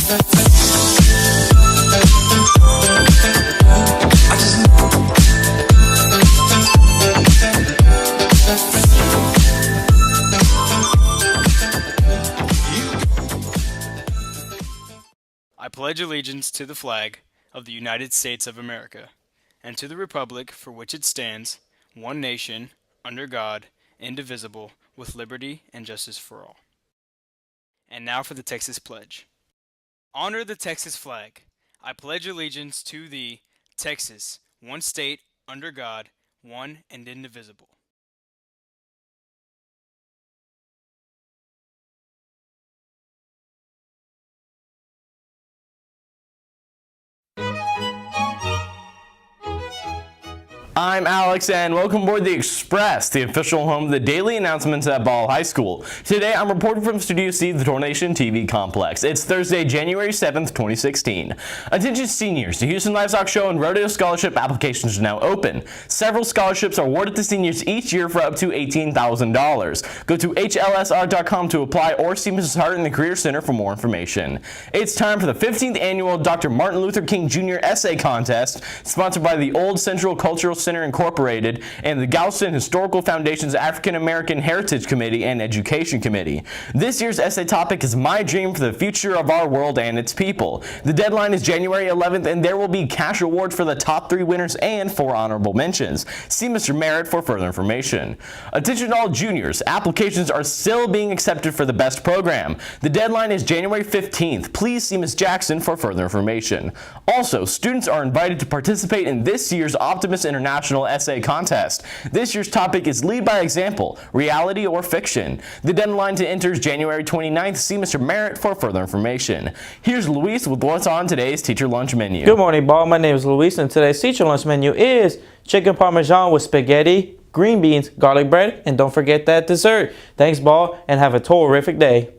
I pledge allegiance to the flag of the United States of America, and to the republic for which it stands, one nation, under God, indivisible, with liberty and justice for all. And now for the Texas Pledge. Honor the Texas flag. I pledge allegiance to the Texas, one state, under God, one and indivisible. I'm Alex, and welcome aboard the Express, the official home of the daily announcements at Ball High School. Today, I'm reporting from Studio C, the Tornation TV complex. It's Thursday, January 7th, 2016. Attention seniors, the Houston Livestock Show and Rodeo Scholarship applications are now open. Several scholarships are awarded to seniors each year for up to $18,000. Go to HLSR.com to apply or see Mrs. Hart in the Career Center for more information. It's time for the 15th annual Dr. Martin Luther King Jr. Essay Contest, sponsored by the Old Central Cultural Center Incorporated and the Galveston Historical Foundation's African American Heritage Committee and Education Committee. This year's essay topic is My Dream for the Future of Our World and Its People. The deadline is January 11th, and there will be cash awards for the top 3 winners and 4 honorable mentions. See Mr. Merritt for further information. Attention all juniors, applications are still being accepted for the best program. The deadline is January 15th. Please see Ms. Jackson for further information. Also, students are invited to participate in this year's Optimist International Essay Contest. This year's topic is Lead by Example, Reality or Fiction. The deadline to enter is January 29th. See Mr. Merritt for further information. Here's Luis with what's on today's teacher lunch menu. Good morning, Ball. My name is Luis, and today's teacher lunch menu is chicken parmesan with spaghetti, green beans, garlic bread, and don't forget that dessert. Thanks, Ball, and have a terrific day.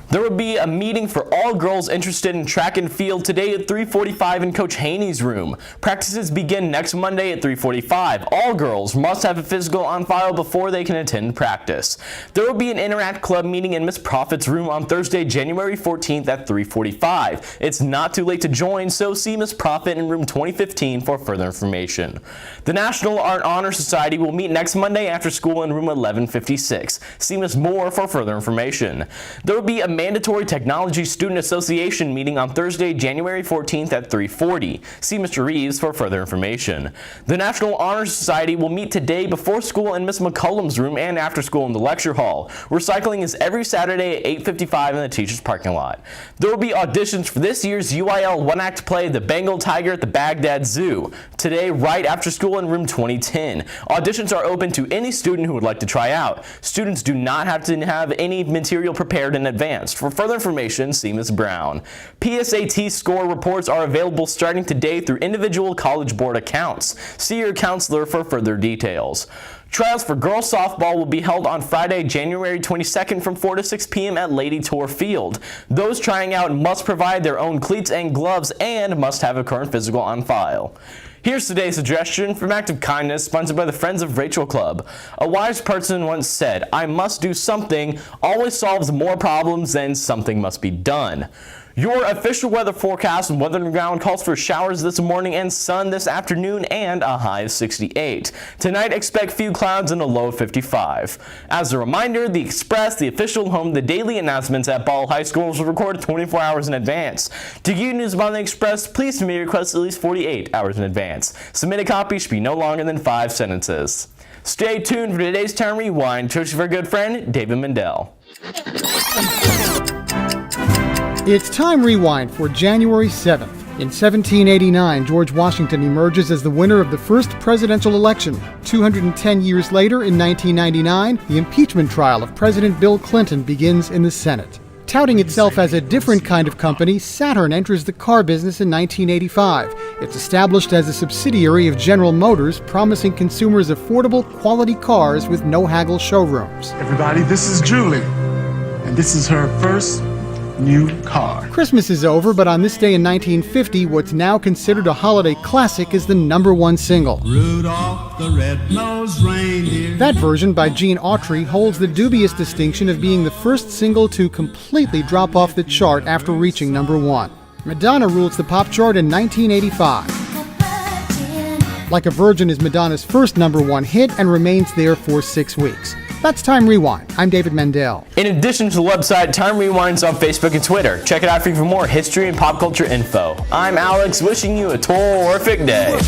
There will be a meeting for all girls interested in track and field today at 3:45 in Coach Haney's room. Practices begin next Monday at 3:45. All girls must have a physical on file before they can attend practice. There will be an Interact Club meeting in Miss Proffitt's room on Thursday, January 14th at 3:45. It's not too late to join, so see Miss Proffitt in room 2015 for further information. The National Art Honor Society will meet next Monday after school in room 1156. See Miss Moore for further information. There will be a Mandatory Technology Student Association meeting on Thursday, January 14th at 3:40. See Mr. Reeves for further information. The National Honor Society will meet today before school in Miss McCullum's room and after school in the lecture hall. Recycling is every Saturday at 8:55 in the teacher's parking lot. There will be auditions for this year's UIL one-act play, The Bengal Tiger at the Baghdad Zoo, today right after school in room 2010. Auditions are open to any student who would like to try out. Students do not have to have any material prepared in advance. For further information, see Ms. Brown. PSAT score reports are available starting today through individual College Board accounts. See your counselor for further details. Trials for girls softball will be held on Friday, January 22nd from 4 to 6 p.m. at Lady Tor Field. Those trying out must provide their own cleats and gloves and must have a current physical on file. Here's today's suggestion from Act of Kindness, sponsored by the Friends of Rachel Club. A wise person once said, "I must do something," always solves more problems than something must be done. Your official weather forecast and Weather Underground calls for showers this morning and sun this afternoon and a high of 68. Tonight, expect few clouds and a low of 55. As a reminder, the Express, the official home of the daily announcements at Ball High School, was recorded 24 hours in advance. To get news about the Express, please submit your request at least 48 hours in advance. Submitted copy should be no longer than 5 sentences. Stay tuned for today's Time Rewind, chosen for our good friend, David Mendel. It's Time Rewind for January 7th. In 1789, George Washington emerges as the winner of the first presidential election. 210 years later, in 1999, the impeachment trial of President Bill Clinton begins in the Senate. Touting itself as a different kind of company, Saturn enters the car business in 1985. It's established as a subsidiary of General Motors, promising consumers affordable, quality cars with no-haggle showrooms. Everybody, this is Julie, and this is her first new car. Christmas is over, but on this day in 1950, what's now considered a holiday classic is the #1 single. Rudolph the red-nosed reindeer. That version by Gene Autry holds the dubious distinction of being the first single to completely drop off the chart after reaching #1. Madonna rules the pop chart in 1985. Like a Virgin is Madonna's first #1 hit and remains there for 6 weeks. That's Time Rewind. I'm David Mendel. In addition to the website, Time Rewind's on Facebook and Twitter. Check it out for even more history and pop culture info. I'm Alex, wishing you a terrific day.